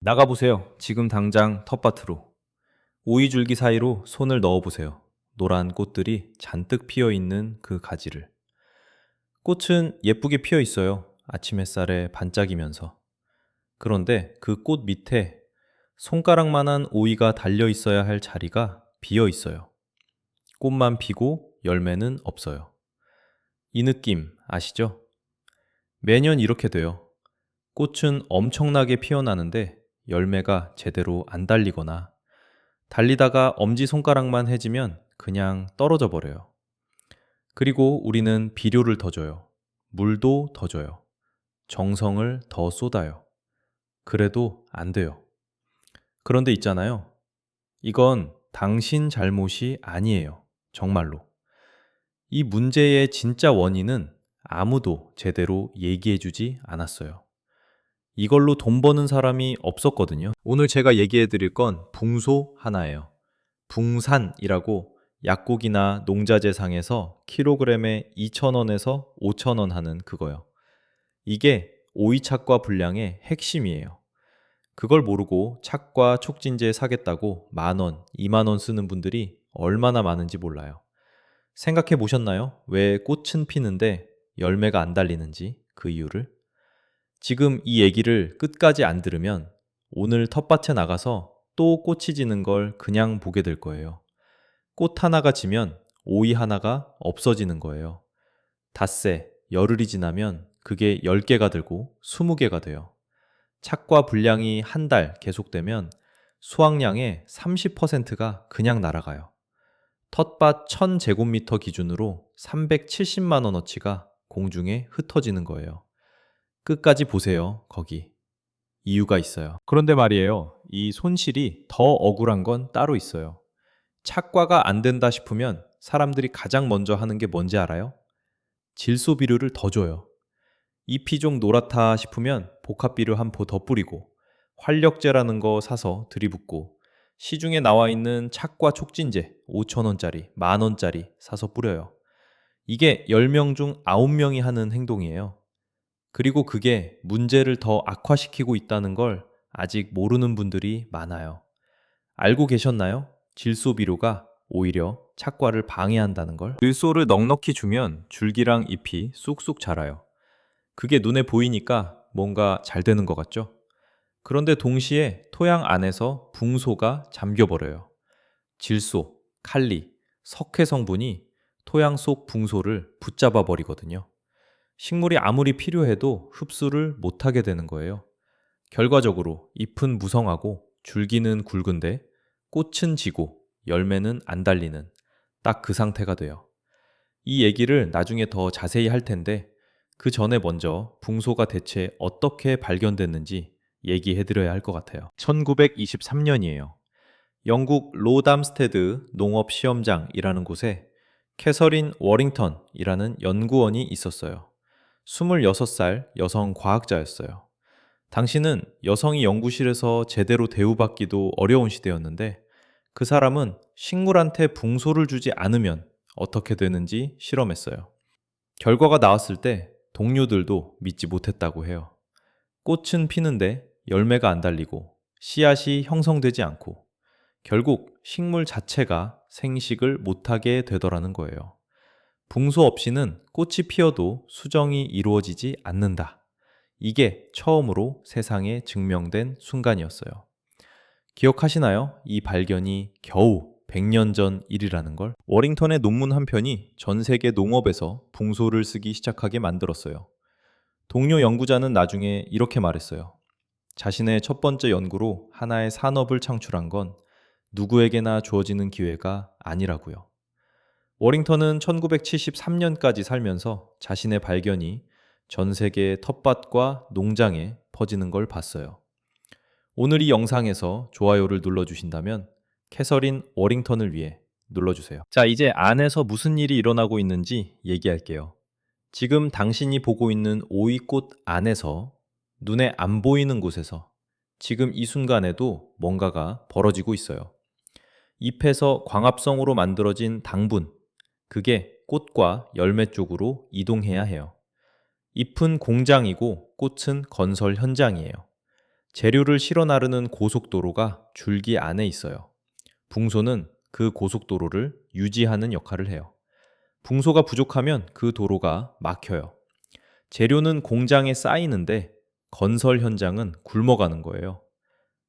나가보세요. 지금 당장 텃밭으로. 오이줄기 사이로 손을 넣어보세요. 노란 꽃들이 잔뜩 피어 있는 그 가지를. 꽃은 예쁘게 피어 있어요. 아침 햇살에 반짝이면서. 그런데 그 꽃 밑에 손가락만한 오이가 달려 있어야 할 자리가 비어 있어요. 꽃만 피고 열매는 없어요. 이 느낌 아시죠? 매년 이렇게 돼요. 꽃은 엄청나게 피어나는데 열매가 제대로 안 달리거나 달리다가 엄지손가락만 해지면 그냥 떨어져 버려요. 그리고 우리는 비료를 더 줘요. 물도 더 줘요. 정성을 더 쏟아요. 그래도 안 돼요. 그런데 있잖아요. 이건 당신 잘못이 아니에요. 정말로. 이 문제의 진짜 원인은 아무도 제대로 얘기해 주지 않았어요. 이걸로 돈 버는 사람이 없었거든요. 오늘 제가 얘기해 드릴 건 붕소 하나예요. 붕산이라고 약국이나 농자재상에서 킬로그램에 2,000원에서 5,000원 하는 그거요. 이게 오이착과 불량의 핵심이에요. 그걸 모르고 착과 촉진제 사겠다고 10,000원, 20,000원 쓰는 분들이 얼마나 많은지 몰라요. 생각해 보셨나요? 왜 꽃은 피는데 열매가 안 달리는지 그 이유를? 지금 이 얘기를 끝까지 안 들으면 오늘 텃밭에 나가서 또 꽃이 지는 걸 그냥 보게 될 거예요. 꽃 하나가 지면 오이 하나가 없어지는 거예요. 닷새, 열흘이 지나면 그게 10개가 되고 20개가 돼요. 착과 불량이 한 달 계속되면 수확량의 30%가 그냥 날아가요. 텃밭 1000제곱미터 기준으로 370만 원어치가 공중에 흩어지는 거예요. 끝까지 보세요, 거기. 이유가 있어요. 그런데 말이에요. 이 손실이 더 억울한 건 따로 있어요. 착과가 안 된다 싶으면 사람들이 가장 먼저 하는 게 뭔지 알아요? 질소 비료를 더 줘요. 잎이 좀 노랗다 싶으면 복합 비료 한 포 더 뿌리고 활력제라는 거 사서 들이붓고 시중에 나와 있는 착과 촉진제 5,000원짜리, 10,000원짜리 사서 뿌려요. 이게 10명 중 9명이 하는 행동이에요. 그리고 그게 문제를 더 악화시키고 있다는 걸 아직 모르는 분들이 많아요. 알고 계셨나요? 질소 비료가 오히려 착과를 방해한다는 걸. 질소를 넉넉히 주면 줄기랑 잎이 쑥쑥 자라요. 그게 눈에 보이니까 뭔가 잘 되는 것 같죠? 그런데 동시에 토양 안에서 붕소가 잠겨버려요. 질소, 칼리, 석회 성분이 토양 속 붕소를 붙잡아 버리거든요. 식물이 아무리 필요해도 흡수를 못하게 되는 거예요. 결과적으로 잎은 무성하고 줄기는 굵은데 꽃은 지고 열매는 안 달리는 딱 그 상태가 돼요. 이 얘기를 나중에 더 자세히 할 텐데 그 전에 먼저 붕소가 대체 어떻게 발견됐는지 얘기해 드려야 할 것 같아요. 1923년이에요. 영국 로담스테드 농업시험장이라는 곳에 캐서린 워링턴이라는 연구원이 있었어요. 26살 여성 과학자였어요. 당시는 여성이 연구실에서 제대로 대우받기도 어려운 시대였는데 그 사람은 식물한테 붕소를 주지 않으면 어떻게 되는지 실험했어요. 결과가 나왔을 때 동료들도 믿지 못했다고 해요. 꽃은 피는데 열매가 안 달리고 씨앗이 형성되지 않고 결국 식물 자체가 생식을 못하게 되더라는 거예요. 붕소 없이는 꽃이 피어도 수정이 이루어지지 않는다. 이게 처음으로 세상에 증명된 순간이었어요. 기억하시나요? 이 발견이 겨우 100년 전 일이라는 걸. 워링턴의 논문 한 편이 전 세계 농업에서 붕소를 쓰기 시작하게 만들었어요. 동료 연구자는 나중에 이렇게 말했어요. 자신의 첫 번째 연구로 하나의 산업을 창출한 건 누구에게나 주어지는 기회가 아니라고요. 워링턴은 1973년까지 살면서 자신의 발견이 전 세계 텃밭과 농장에 퍼지는 걸 봤어요. 오늘 이 영상에서 좋아요를 눌러주신다면 캐서린 워링턴을 위해 눌러주세요. 자, 이제 안에서 무슨 일이 일어나고 있는지 얘기할게요. 지금 당신이 보고 있는 오이꽃 안에서 눈에 안 보이는 곳에서 지금 이 순간에도 뭔가가 벌어지고 있어요. 잎에서 광합성으로 만들어진 당분, 그게 꽃과 열매 쪽으로 이동해야 해요. 잎은 공장이고 꽃은 건설 현장이에요. 재료를 실어 나르는 고속도로가 줄기 안에 있어요. 붕소는 그 고속도로를 유지하는 역할을 해요. 붕소가 부족하면 그 도로가 막혀요. 재료는 공장에 쌓이는데 건설 현장은 굶어가는 거예요.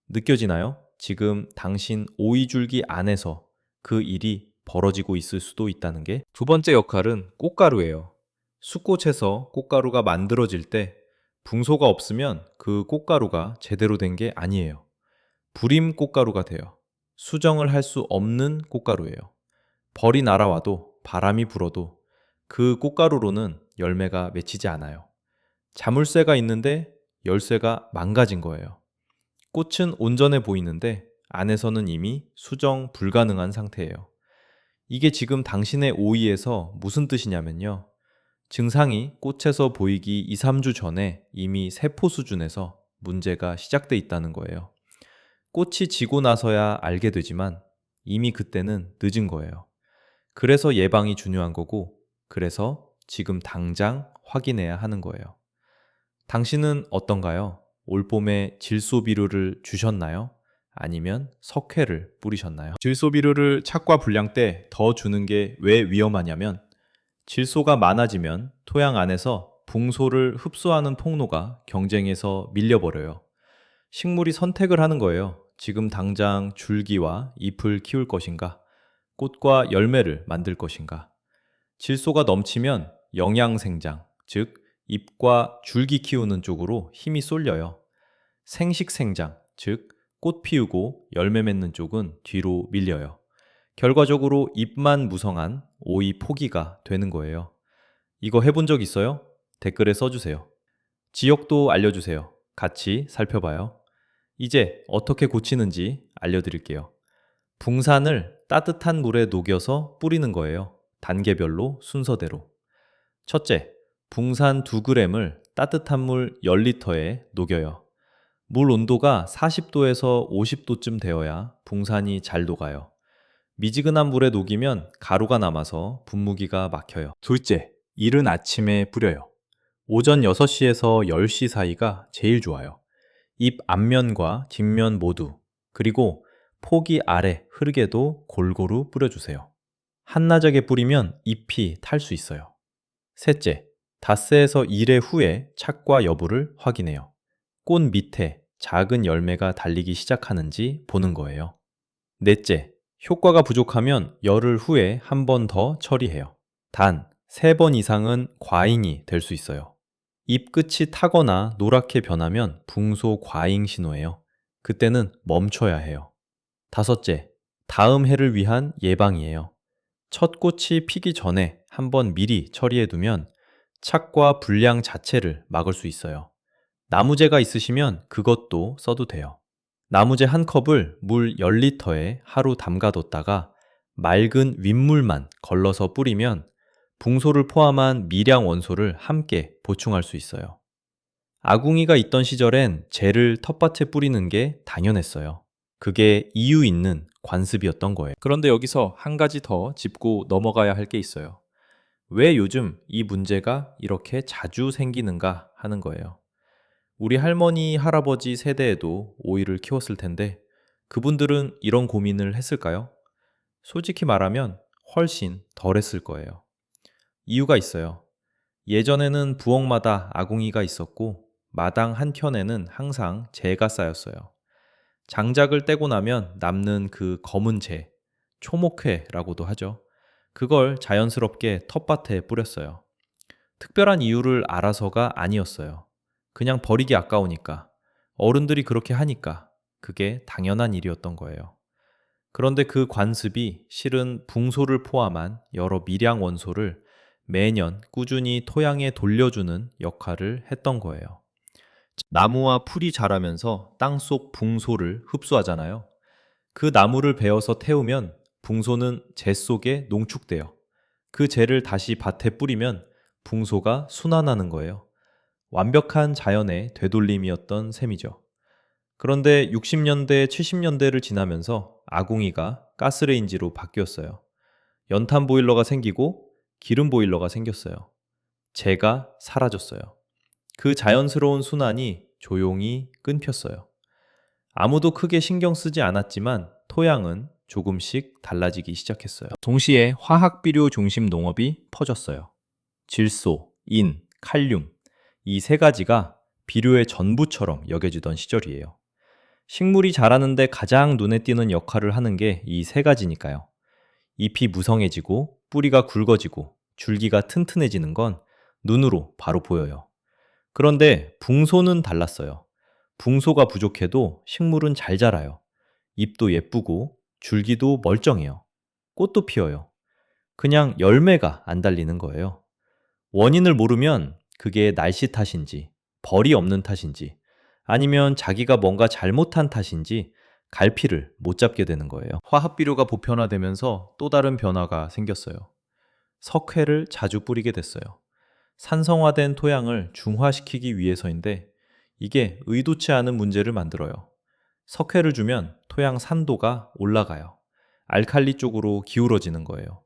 느껴지나요? 지금 당신 오이줄기 안에서 그 일이 벌어지고 있을 수도 있다는 게. 두 번째 역할은 꽃가루예요. 숫꽃에서 꽃가루가 만들어질 때 붕소가 없으면 그 꽃가루가 제대로 된 게 아니에요. 불임 꽃가루가 돼요. 수정을 할 수 없는 꽃가루예요. 벌이 날아와도 바람이 불어도 그 꽃가루로는 열매가 맺히지 않아요. 자물쇠가 있는데 열쇠가 망가진 거예요. 꽃은 온전해 보이는데 안에서는 이미 수정 불가능한 상태예요. 이게 지금 당신의 오이에서 무슨 뜻이냐면요. 증상이 꽃에서 보이기 2, 3주 전에 이미 세포 수준에서 문제가 시작돼 있다는 거예요. 꽃이 지고 나서야 알게 되지만 이미 그때는 늦은 거예요. 그래서 예방이 중요한 거고, 그래서 지금 당장 확인해야 하는 거예요. 당신은 어떤가요? 올봄에 질소비료를 주셨나요? 아니면 석회를 뿌리셨나요? 질소비료를 착과 불량 때 더 주는 게 왜 위험하냐면, 질소가 많아지면 토양 안에서 붕소를 흡수하는 통로가 경쟁에서 밀려버려요. 식물이 선택을 하는 거예요. 지금 당장 줄기와 잎을 키울 것인가? 꽃과 열매를 만들 것인가? 질소가 넘치면 영양생장, 즉 잎과 줄기 키우는 쪽으로 힘이 쏠려요. 생식생장, 즉 꽃 피우고 열매 맺는 쪽은 뒤로 밀려요. 결과적으로 잎만 무성한 오이 포기가 되는 거예요. 이거 해본 적 있어요? 댓글에 써주세요. 지역도 알려주세요. 같이 살펴봐요. 이제 어떻게 고치는지 알려드릴게요. 붕산을 따뜻한 물에 녹여서 뿌리는 거예요. 단계별로 순서대로. 첫째, 붕산 2g을 따뜻한 물 10리터에 녹여요. 물 온도가 40도에서 50도쯤 되어야 붕산이 잘 녹아요. 미지근한 물에 녹이면 가루가 남아서 분무기가 막혀요. 둘째, 이른 아침에 뿌려요. 오전 6시에서 10시 사이가 제일 좋아요. 잎 앞면과 뒷면 모두, 그리고 포기 아래 흙에도 골고루 뿌려주세요. 한나절에 뿌리면 잎이 탈 수 있어요. 셋째, 닷새에서 1회 후에 착과 여부를 확인해요. 꽃 밑에 작은 열매가 달리기 시작하는지 보는 거예요. 넷째, 효과가 부족하면 열흘 후에 한 번 더 처리해요. 단 3번 이상은 과잉이 될 수 있어요. 잎 끝이 타거나 노랗게 변하면 붕소 과잉 신호예요. 그때는 멈춰야 해요. 다섯째, 다음 해를 위한 예방이에요. 첫 꽃이 피기 전에 한번 미리 처리해두면 착과 불량 자체를 막을 수 있어요. 나무재가 있으시면 그것도 써도 돼요. 나무재 한 컵을 물 10리터에 하루 담가뒀다가 맑은 윗물만 걸러서 뿌리면 붕소를 포함한 미량 원소를 함께 보충할 수 있어요. 아궁이가 있던 시절엔 젤을 텃밭에 뿌리는 게 당연했어요. 그게 이유 있는 관습이었던 거예요. 그런데 여기서 한 가지 더 짚고 넘어가야 할 게 있어요. 왜 요즘 이 문제가 이렇게 자주 생기는가 하는 거예요. 우리 할머니, 할아버지 세대에도 오이를 키웠을 텐데 그분들은 이런 고민을 했을까요? 솔직히 말하면 훨씬 덜 했을 거예요. 이유가 있어요. 예전에는 부엌마다 아궁이가 있었고 마당 한켠에는 항상 재가 쌓였어요. 장작을 떼고 나면 남는 그 검은 재, 초목회라고도 하죠. 그걸 자연스럽게 텃밭에 뿌렸어요. 특별한 이유를 알아서가 아니었어요. 그냥 버리기 아까우니까, 어른들이 그렇게 하니까 그게 당연한 일이었던 거예요. 그런데 그 관습이 실은 붕소를 포함한 여러 미량 원소를 매년 꾸준히 토양에 돌려주는 역할을 했던 거예요. 나무와 풀이 자라면서 땅속 붕소를 흡수하잖아요. 그 나무를 베어서 태우면 붕소는 재 속에 농축돼요. 그 재를 다시 밭에 뿌리면 붕소가 순환하는 거예요. 완벽한 자연의 되돌림이었던 셈이죠. 그런데 60년대, 70년대를 지나면서 아궁이가 가스레인지로 바뀌었어요. 연탄 보일러가 생기고 기름 보일러가 생겼어요. 재가 사라졌어요. 그 자연스러운 순환이 조용히 끊겼어요. 아무도 크게 신경 쓰지 않았지만 토양은 조금씩 달라지기 시작했어요. 동시에 화학 비료 중심 농업이 퍼졌어요. 질소, 인, 칼륨 이 세 가지가 비료의 전부처럼 여겨지던 시절이에요. 식물이 자라는데 가장 눈에 띄는 역할을 하는 게 이 세 가지니까요. 잎이 무성해지고 뿌리가 굵어지고 줄기가 튼튼해지는 건 눈으로 바로 보여요. 그런데 붕소는 달랐어요. 붕소가 부족해도 식물은 잘 자라요. 잎도 예쁘고 줄기도 멀쩡해요. 꽃도 피어요. 그냥 열매가 안 달리는 거예요. 원인을 모르면 그게 날씨 탓인지, 벌이 없는 탓인지, 아니면 자기가 뭔가 잘못한 탓인지 갈피를 못 잡게 되는 거예요. 화학 비료가 보편화되면서 또 다른 변화가 생겼어요. 석회를 자주 뿌리게 됐어요. 산성화된 토양을 중화시키기 위해서인데 이게 의도치 않은 문제를 만들어요. 석회를 주면 토양 산도가 올라가요. 알칼리 쪽으로 기울어지는 거예요.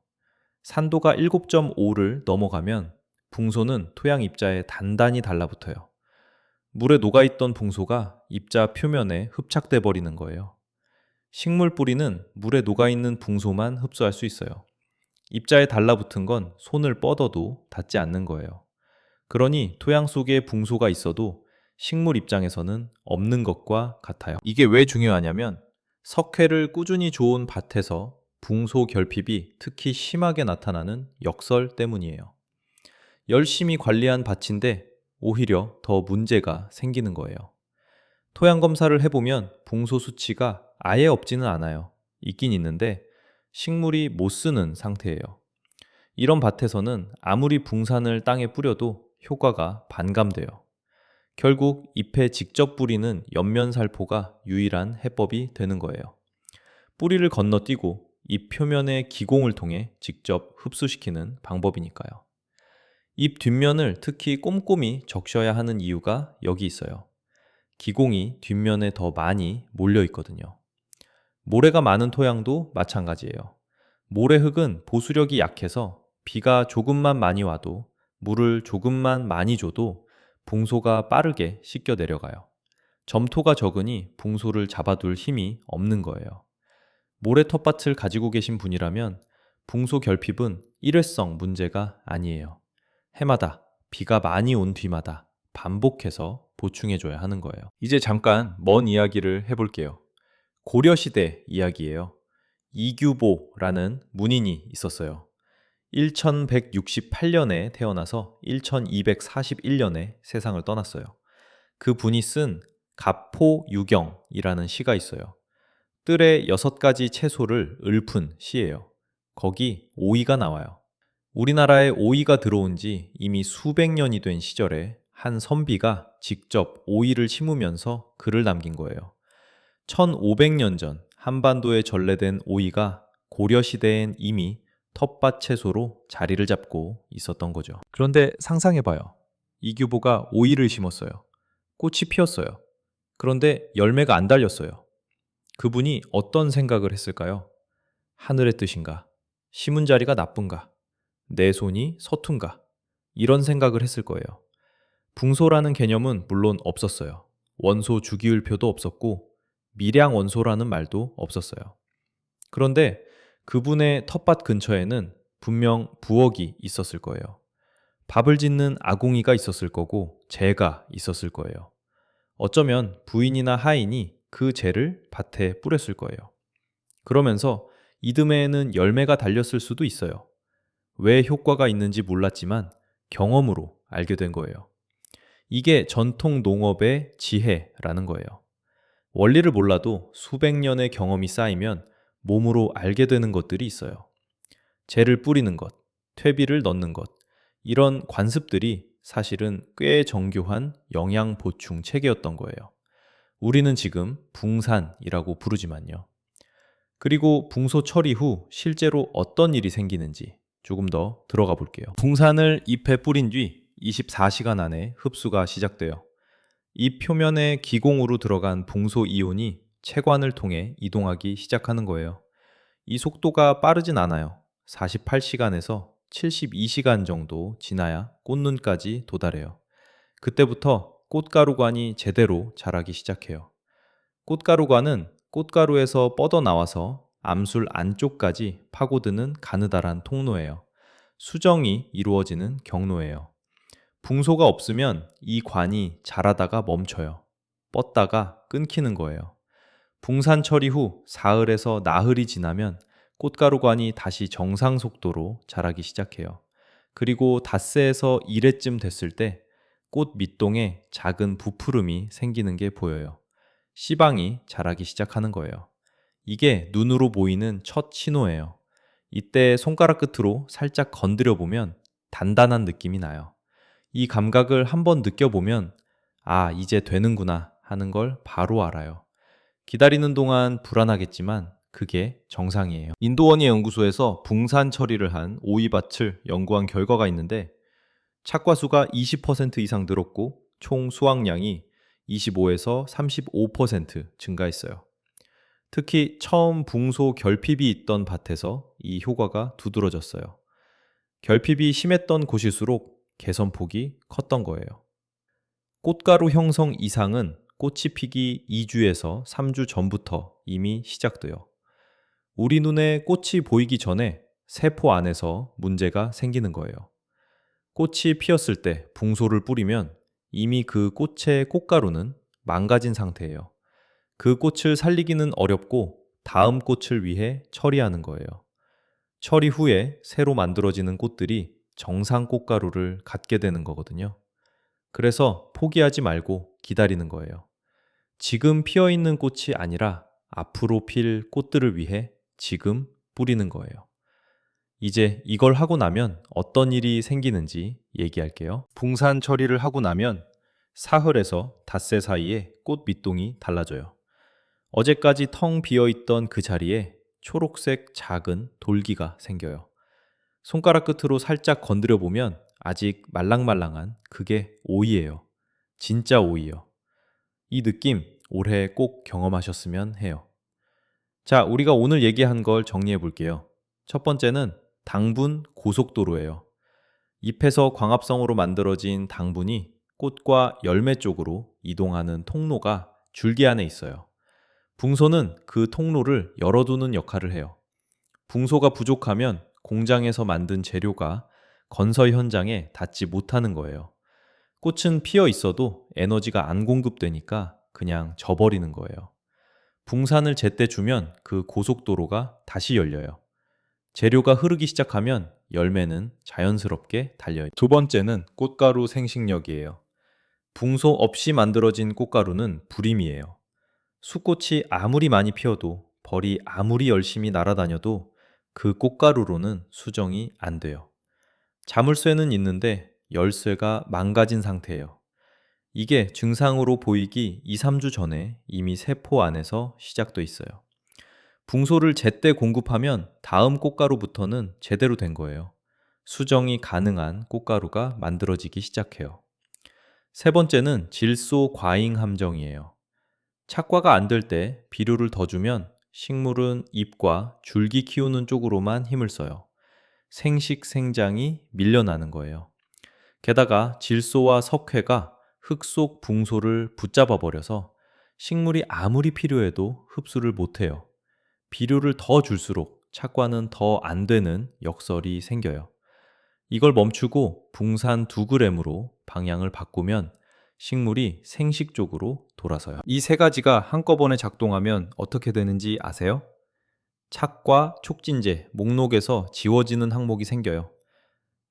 산도가 7.5를 넘어가면 붕소는 토양 입자에 단단히 달라붙어요. 물에 녹아있던 붕소가 입자 표면에 흡착돼 버리는 거예요. 식물 뿌리는 물에 녹아있는 붕소만 흡수할 수 있어요. 입자에 달라붙은 건 손을 뻗어도 닿지 않는 거예요. 그러니 토양 속에 붕소가 있어도 식물 입장에서는 없는 것과 같아요. 이게 왜 중요하냐면 석회를 꾸준히 좋은 밭에서 붕소 결핍이 특히 심하게 나타나는 역설 때문이에요. 열심히 관리한 밭인데 오히려 더 문제가 생기는 거예요. 토양 검사를 해보면 붕소 수치가 아예 없지는 않아요. 있긴 있는데 식물이 못 쓰는 상태예요. 이런 밭에서는 아무리 붕산을 땅에 뿌려도 효과가 반감돼요. 결국 잎에 직접 뿌리는 옆면살포가 유일한 해법이 되는 거예요. 뿌리를 건너뛰고 잎 표면의 기공을 통해 직접 흡수시키는 방법이니까요. 잎 뒷면을 특히 꼼꼼히 적셔야 하는 이유가 여기 있어요. 기공이 뒷면에 더 많이 몰려 있거든요. 모래가 많은 토양도 마찬가지예요. 모래흙은 보수력이 약해서 비가 조금만 많이 와도 물을 조금만 많이 줘도 붕소가 빠르게 씻겨 내려가요. 점토가 적으니 붕소를 잡아둘 힘이 없는 거예요. 모래 텃밭을 가지고 계신 분이라면 붕소 결핍은 일회성 문제가 아니에요. 해마다 비가 많이 온 뒤마다 반복해서 보충해줘야 하는 거예요. 이제 잠깐 먼 이야기를 해볼게요. 고려시대 이야기예요. 이규보라는 문인이 있었어요. 1168년에 태어나서 1241년에 세상을 떠났어요. 그 분이 쓴 갑포유경이라는 시가 있어요. 뜰의 6가지 채소를 읊은 시예요. 거기 오이가 나와요. 우리나라에 오이가 들어온 지 이미 수백 년이 된 시절에 한 선비가 직접 오이를 심으면서 글을 남긴 거예요. 1500년 전 한반도에 전래된 오이가 고려시대엔 이미 텃밭 채소로 자리를 잡고 있었던 거죠. 그런데 상상해봐요. 이규보가 오이를 심었어요. 꽃이 피었어요. 그런데 열매가 안 달렸어요. 그분이 어떤 생각을 했을까요? 하늘의 뜻인가? 심은 자리가 나쁜가? 내 손이 서툰가? 이런 생각을 했을 거예요. 붕소라는 개념은 물론 없었어요. 원소 주기율표도 없었고 밀양 원소라는 말도 없었어요. 그런데 그분의 텃밭 근처에는 분명 부엌이 있었을 거예요. 밥을 짓는 아궁이가 있었을 거고 재가 있었을 거예요. 어쩌면 부인이나 하인이 그 재를 밭에 뿌렸을 거예요. 그러면서 이듬해에는 열매가 달렸을 수도 있어요. 왜 효과가 있는지 몰랐지만 경험으로 알게 된 거예요. 이게 전통 농업의 지혜라는 거예요. 원리를 몰라도 수백 년의 경험이 쌓이면 몸으로 알게 되는 것들이 있어요. 재를 뿌리는 것, 퇴비를 넣는 것, 이런 관습들이 사실은 꽤 정교한 영양 보충 체계였던 거예요. 우리는 지금 붕산이라고 부르지만요. 그리고 붕소 처리 후 실제로 어떤 일이 생기는지 조금 더 들어가 볼게요. 붕산을 잎에 뿌린 뒤 24시간 안에 흡수가 시작돼요. 잎 표면에 기공으로 들어간 붕소 이온이 체관을 통해 이동하기 시작하는 거예요. 이 속도가 빠르진 않아요. 48시간에서 72시간 정도 지나야 꽃눈까지 도달해요. 그때부터 꽃가루관이 제대로 자라기 시작해요. 꽃가루관은 꽃가루에서 뻗어나와서 암술 안쪽까지 파고드는 가느다란 통로예요. 수정이 이루어지는 경로예요. 붕소가 없으면 이 관이 자라다가 멈춰요. 뻗다가 끊기는 거예요. 붕산 처리 후 사흘에서 나흘이 지나면 꽃가루관이 다시 정상 속도로 자라기 시작해요. 그리고 닷새에서 1회쯤 됐을 때 꽃 밑동에 작은 부푸름이 생기는 게 보여요. 씨방이 자라기 시작하는 거예요. 이게 눈으로 보이는 첫 신호예요. 이때 손가락 끝으로 살짝 건드려 보면 단단한 느낌이 나요. 이 감각을 한번 느껴보면 아, 이제 되는구나 하는 걸 바로 알아요. 기다리는 동안 불안하겠지만 그게 정상이에요. 인도원예 연구소에서 붕산 처리를 한 오이밭을 연구한 결과가 있는데 착과수가 20% 이상 늘었고 총 수확량이 25에서 35% 증가했어요. 특히 처음 붕소 결핍이 있던 밭에서 이 효과가 두드러졌어요. 결핍이 심했던 곳일수록 개선폭이 컸던 거예요. 꽃가루 형성 이상은 꽃이 피기 2주에서 3주 전부터 이미 시작돼요. 우리 눈에 꽃이 보이기 전에 세포 안에서 문제가 생기는 거예요. 꽃이 피었을 때 붕소를 뿌리면 이미 그 꽃의 꽃가루는 망가진 상태예요. 그 꽃을 살리기는 어렵고 다음 꽃을 위해 처리하는 거예요. 처리 후에 새로 만들어지는 꽃들이 정상 꽃가루를 갖게 되는 거거든요. 그래서 포기하지 말고 기다리는 거예요. 지금 피어 있는 꽃이 아니라 앞으로 필 꽃들을 위해 지금 뿌리는 거예요. 이제 이걸 하고 나면 어떤 일이 생기는지 얘기할게요. 붕산 처리를 하고 나면 사흘에서 닷새 사이에 꽃 밑동이 달라져요. 어제까지 텅 비어 있던 그 자리에 초록색 작은 돌기가 생겨요. 손가락 끝으로 살짝 건드려 보면 아직 말랑말랑한 그게 오이예요. 진짜 오이요. 이 느낌 올해 꼭 경험하셨으면 해요. 자, 우리가 오늘 얘기한 걸 정리해 볼게요. 첫 번째는 당분 고속도로예요. 잎에서 광합성으로 만들어진 당분이 꽃과 열매 쪽으로 이동하는 통로가 줄기 안에 있어요. 붕소는 그 통로를 열어두는 역할을 해요. 붕소가 부족하면 공장에서 만든 재료가 건설 현장에 닿지 못하는 거예요. 꽃은 피어 있어도 에너지가 안 공급되니까 그냥 져버리는 거예요. 붕산을 제때 주면 그 고속도로가 다시 열려요. 재료가 흐르기 시작하면 열매는 자연스럽게 달려요. 두 번째는 꽃가루 생식력이에요. 붕소 없이 만들어진 꽃가루는 불임이에요. 수꽃이 아무리 많이 피어도 벌이 아무리 열심히 날아다녀도 그 꽃가루로는 수정이 안 돼요. 자물쇠는 있는데 열쇠가 망가진 상태예요. 이게 증상으로 보이기 2, 3주 전에 이미 세포 안에서 시작돼 있어요. 붕소를 제때 공급하면 다음 꽃가루부터는 제대로 된 거예요. 수정이 가능한 꽃가루가 만들어지기 시작해요. 세 번째는 질소 과잉 함정이에요. 착과가 안 될 때 비료를 더 주면 식물은 잎과 줄기 키우는 쪽으로만 힘을 써요. 생식 생장이 밀려나는 거예요. 게다가 질소와 석회가 흙 속 붕소를 붙잡아 버려서 식물이 아무리 필요해도 흡수를 못해요. 비료를 더 줄수록 착과는 더 안 되는 역설이 생겨요. 이걸 멈추고 붕산 2g으로 방향을 바꾸면 식물이 생식 쪽으로 돌아서요. 이 세 가지가 한꺼번에 작동하면 어떻게 되는지 아세요? 착과 촉진제 목록에서 지워지는 항목이 생겨요.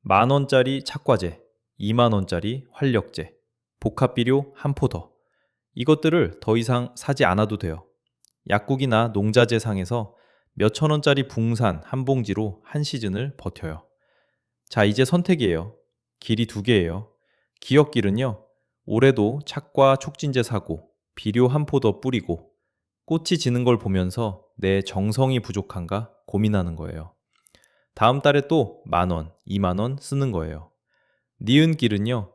10,000원짜리 착과제, 20,000원짜리 활력제, 복합비료 한 포 더. 이것들을 더 이상 사지 않아도 돼요. 약국이나 농자재상에서 몇천 원짜리 붕산 한 봉지로 한 시즌을 버텨요. 자, 이제 선택이에요. 길이 두 개예요. 기억길은요. 올해도 착과 촉진제 사고 비료 한 포 더 뿌리고 꽃이 지는 걸 보면서 내 정성이 부족한가 고민하는 거예요. 다음 달에 또 10,000원, 20,000원 쓰는 거예요. 니은 길은요.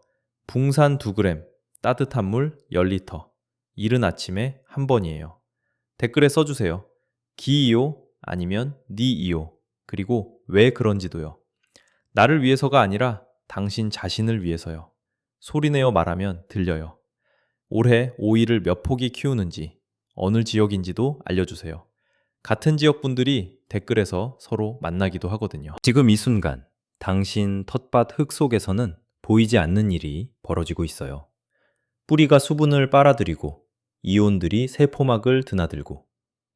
붕산 2g, 따뜻한 물 10리터, 이른 아침에 한 번이에요. 댓글에 써주세요. 기이요 아니면 니이요 그리고 왜 그런지도요. 나를 위해서가 아니라 당신 자신을 위해서요. 소리내어 말하면 들려요. 올해 오이를 몇 포기 키우는지, 어느 지역인지도 알려주세요. 같은 지역 분들이 댓글에서 서로 만나기도 하거든요. 지금 이 순간 당신 텃밭 흙 속에서는 보이지 않는 일이 벌어지고 있어요. 뿌리가 수분을 빨아들이고 이온들이 세포막을 드나들고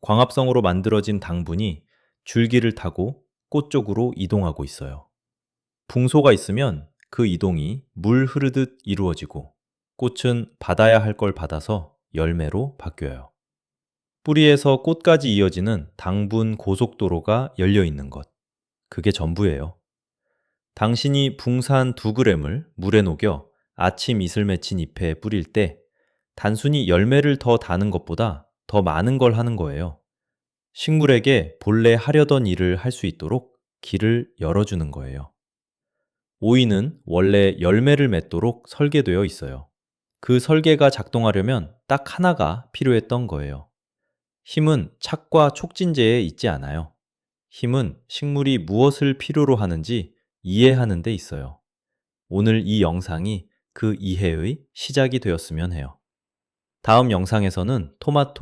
광합성으로 만들어진 당분이 줄기를 타고 꽃 쪽으로 이동하고 있어요. 붕소가 있으면 그 이동이 물 흐르듯 이루어지고 꽃은 받아야 할 걸 받아서 열매로 바뀌어요. 뿌리에서 꽃까지 이어지는 당분 고속도로가 열려 있는 것. 그게 전부예요. 당신이 붕산 2g을 물에 녹여 아침 이슬 맺힌 잎에 뿌릴 때 단순히 열매를 더 다는 것보다 더 많은 걸 하는 거예요. 식물에게 본래 하려던 일을 할 수 있도록 길을 열어주는 거예요. 오이는 원래 열매를 맺도록 설계되어 있어요. 그 설계가 작동하려면 딱 하나가 필요했던 거예요. 힘은 착과 촉진제에 있지 않아요. 힘은 식물이 무엇을 필요로 하는지 이해하는 데 있어요. 오늘 이 영상이 그 이해의 시작이 되었으면 해요. 다음 영상에서는 토마토